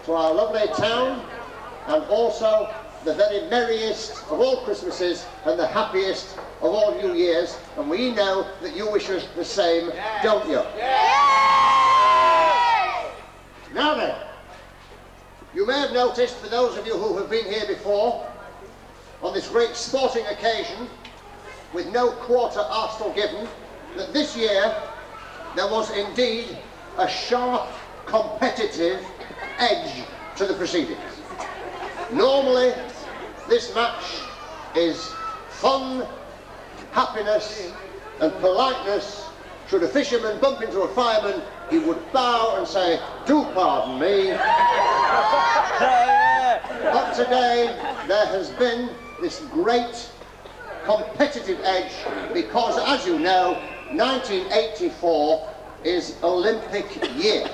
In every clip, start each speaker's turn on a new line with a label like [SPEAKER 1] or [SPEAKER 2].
[SPEAKER 1] to our lovely town, and also the very merriest of all Christmases and the happiest of all New Years, and we know that you wish us the same, don't you? Now then, you may have noticed, for those of you who have been here before, on this great sporting occasion, with no quarter arstle given, that this year there was indeed a sharp, competitive edge to the proceedings. Normally, this match is fun, happiness and politeness. Should a fisherman bump into a fireman, he would bow and say, "Do pardon me." But today there has been this great competitive edge because, as you know, 1984 is Olympic year.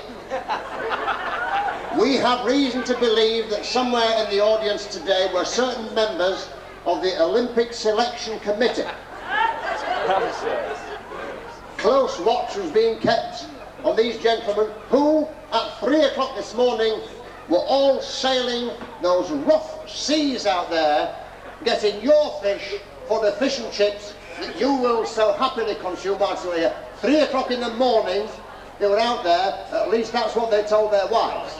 [SPEAKER 1] We have reason to believe that somewhere in the audience today were certain members of the Olympic Selection Committee. Close watch was being kept on these gentlemen who, at 3 o'clock this morning, were all sailing those rough seas out there, getting your fish for the fish and chips that you will so happily consume. Actually, at 3 o'clock in the morning, they were out there. At least that's what they told their wives.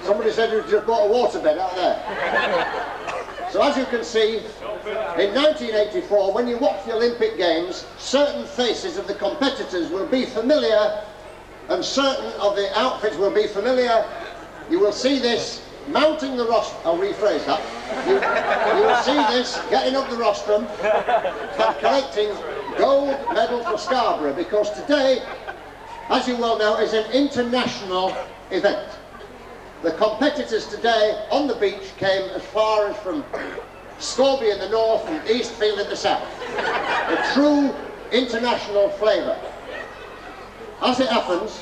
[SPEAKER 1] Somebody said you just bought a waterbed out there. So as you can see, in 1984, when you watch the Olympic Games, certain faces of the competitors will be familiar and certain of the outfits will be familiar. You will see this mounting the rostrum. I'll rephrase that. You will see this getting up the rostrum and collecting gold medal for Scarborough, because today, as you well know, is an international event. The competitors today on the beach came as far as from Scarborough in the north and Eastfield in the south. A true international flavour. As it happens,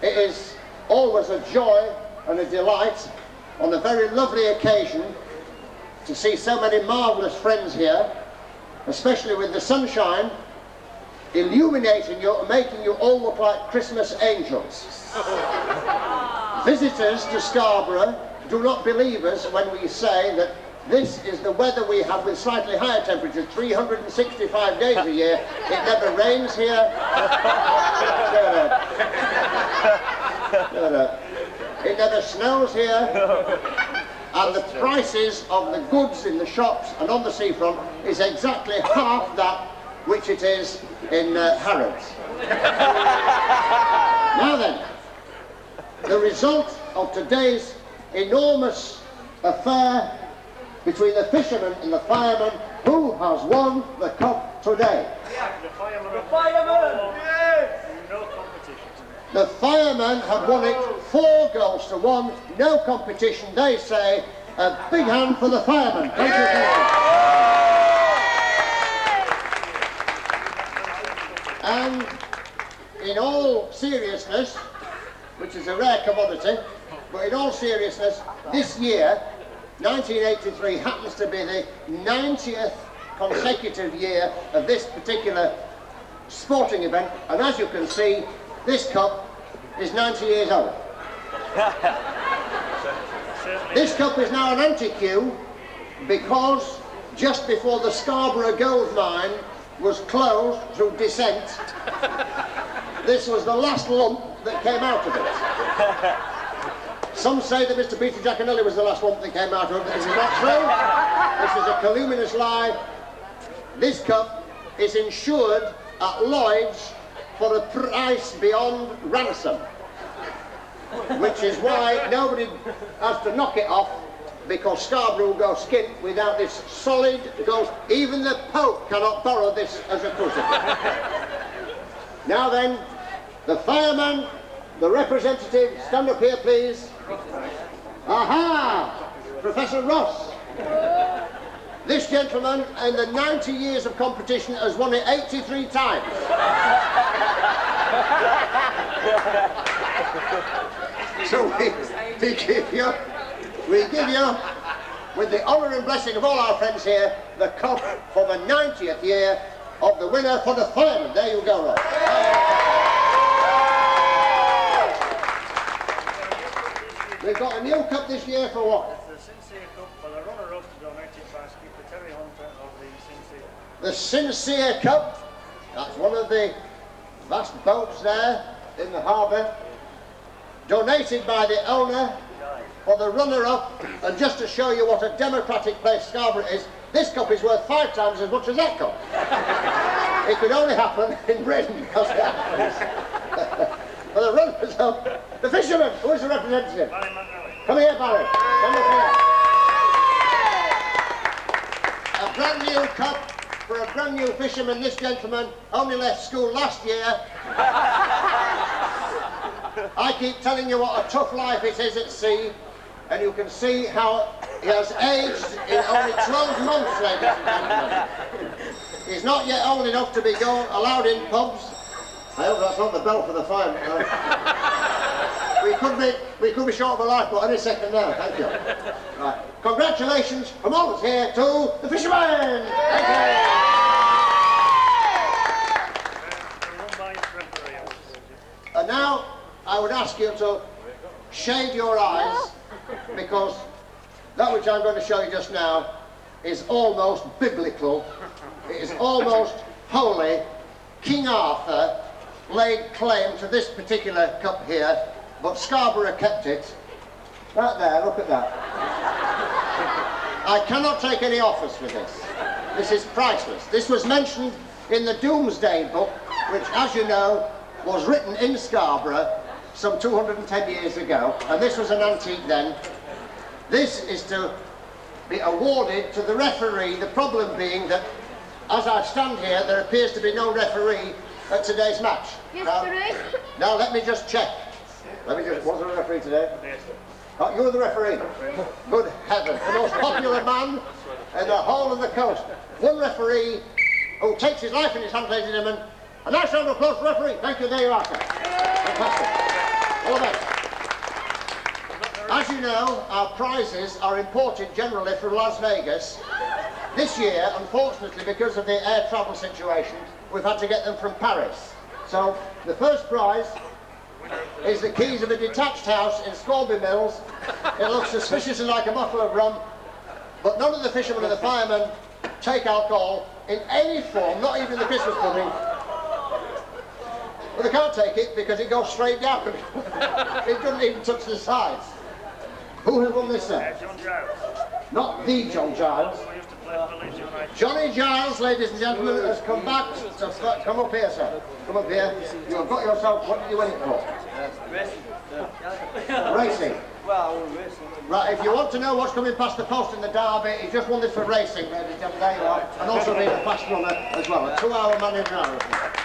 [SPEAKER 1] it is always a joy and a delight on a very lovely occasion to see so many marvellous friends here, especially with the sunshine illuminating you and making you all look like Christmas angels. Visitors to Scarborough do not believe us when we say that this is the weather we have with slightly higher temperatures, 365 days a year. It never rains here. It never snows here. And the prices of the goods in the shops and on the seafront is exactly half that which it is in Harrods. Now then, the result of today's enormous affair between the fishermen and the firemen, who has won the cup today?
[SPEAKER 2] The firemen! The firemen! Yes! No competition.
[SPEAKER 1] The firemen have won it 4 goals to 1, no competition. They say a big hand for the firemen. Thank you very much. And in all seriousness, which is a rare commodity, but in all seriousness, this year, 1983, happens to be the 90th consecutive year of this particular sporting event, and as you can see, this cup is 90 years old. This cup is now an antique because just before the Scarborough gold mine was closed through dissent, this was the last lump that came out of it. Some say that Mr. Peter Giaconelli was the last lump that came out of it, but this is not true. This is a calumnious lie. This cup is insured at Lloyd's for a price beyond ransom, which is why nobody has to knock it off, because Scarborough will go skint without this solid gold. Even the Pope cannot borrow this as a crucifix. Now then, the fireman, the representative, stand up here please. Aha! Professor Ross. This gentleman, in the 90 years of competition, has won it 83 times. So we give you, with the honour and blessing of all our friends here, the cup for the 90th year of the winner for the fireman. There you go, Ross. new cup this year for what?
[SPEAKER 2] It's the Sincere Cup for the runner-up donated by skipper Terry Hunter of the Sincere.
[SPEAKER 1] The Sincere Cup. That's one of the vast boats there in the harbour. Donated by the owner for the runner-up. And just to show you what a democratic place Scarborough is, this cup is worth 5 times as much as that cup. It could only happen in Britain because it happens. For the runners-up, the fisherman. Who is the representative? Come here, Barry. Come up here. A brand new cup for a brand new fisherman. This gentleman only left school last year. I keep telling you what a tough life it is at sea, and you can see how he has aged in only 12 months, ladies and gentlemen. He's not yet old enough to be allowed in pubs. I hope that's not the bell for the fire. We could be short of a lifeboat any second now. Thank you. Right. Congratulations from all of us here to the fishermen. Thank you. And now I would ask you to shade your eyes, because that which I'm going to show you just now is almost biblical. It is almost holy. King Arthur laid claim to this particular cup here, but Scarborough kept it. Right there, look at that. I cannot take any offers for this. This is priceless. This was mentioned in the Doomsday Book, which, as you know, was written in Scarborough some 210 years ago, and this was an antique then. This is to be awarded to the referee, the problem being that, as I stand here, there appears to be no referee at today's match.
[SPEAKER 3] Yes, there is.
[SPEAKER 1] Now let me just check. Was there a referee today? Yes. Oh, you're the referee? Good heavens, the most popular man in the whole of the coast. One referee who takes his life in his hands, ladies and gentlemen. A nice round of applause for the referee. Thank you, there you are, sir. Fantastic. All the best. As you know, our prizes are imported generally from Las Vegas. This year, unfortunately, because of the air travel situation, we've had to get them from Paris. So, the first prize is the keys of a detached house in Scarborough Mills. It looks suspiciously like a bottle of rum, but none of the fishermen and the firemen take alcohol in any form, not even the Christmas pudding. But they can't take it because it goes straight down. It doesn't even touch the sides. Who has won this then?
[SPEAKER 2] John Giles.
[SPEAKER 1] Not the John Giles. Johnny Giles, ladies and gentlemen, has come back. So come up here, sir. Come up here. You have got yourself, what did you win it for? Racing.
[SPEAKER 2] Well, racing.
[SPEAKER 1] Right, if you want to know what's coming past the post in the derby, he's just won this for racing, ladies and gentlemen. There you are. And also being a fast runner as well. A 2-hour man in marathon.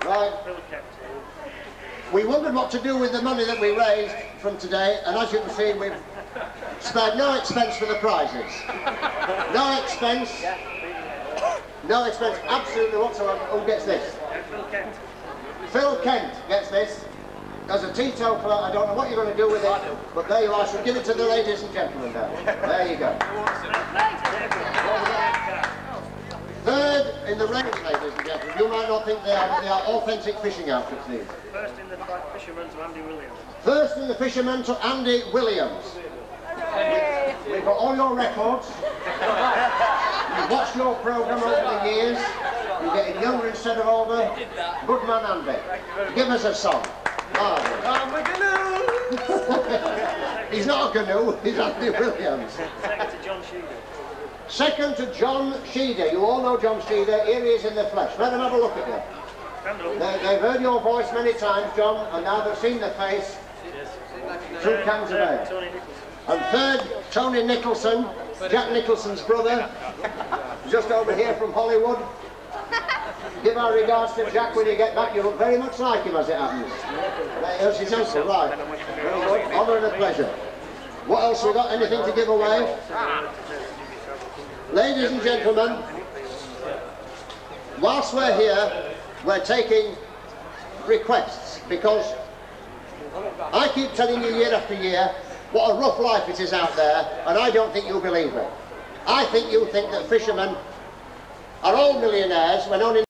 [SPEAKER 1] Right. We wondered what to do with the money that we raised from today, and as you can see, we've spared no expense for the prizes. No expense. No expense absolutely whatsoever. Who gets this?
[SPEAKER 2] Phil Kent.
[SPEAKER 1] Phil Kent gets this. As a teetotaler, I don't know what you're going to do with it, but there you are. So give it to the ladies and gentlemen there. There you go. Third in the ranks, ladies and gentlemen. You might not think they are, but they are authentic fishing outfits, these.
[SPEAKER 2] First in the fisherman to Andy Williams.
[SPEAKER 1] First in the fisherman to Andy Williams. We've got all your records. You've watched your programme over the years. You're getting younger instead of older. Good man, Andy. Give us a song.
[SPEAKER 2] I'm a canoe!
[SPEAKER 1] He's not a canoe, he's Andy Williams.
[SPEAKER 2] Second to John Sheeder.
[SPEAKER 1] Second to John Sheeder. You all know John Sheeder. Here he is in the flesh. Let them have a look at you. They've heard your voice many times, John, and now they've seen the face through cans of ale. And third, Tony Nicholson, Jack Nicholson's brother, just over here from Hollywood. Give our regards to Jack when you get back. You look very much like him, as it happens. There's his uncle, right. Very good. Honour and a pleasure. What else we got? Anything to give away? Ladies and gentlemen, whilst we're here, we're taking requests, because I keep telling you year after year what a rough life it is out there, and I don't think you'll believe it. I think you think that fishermen are all millionaires when only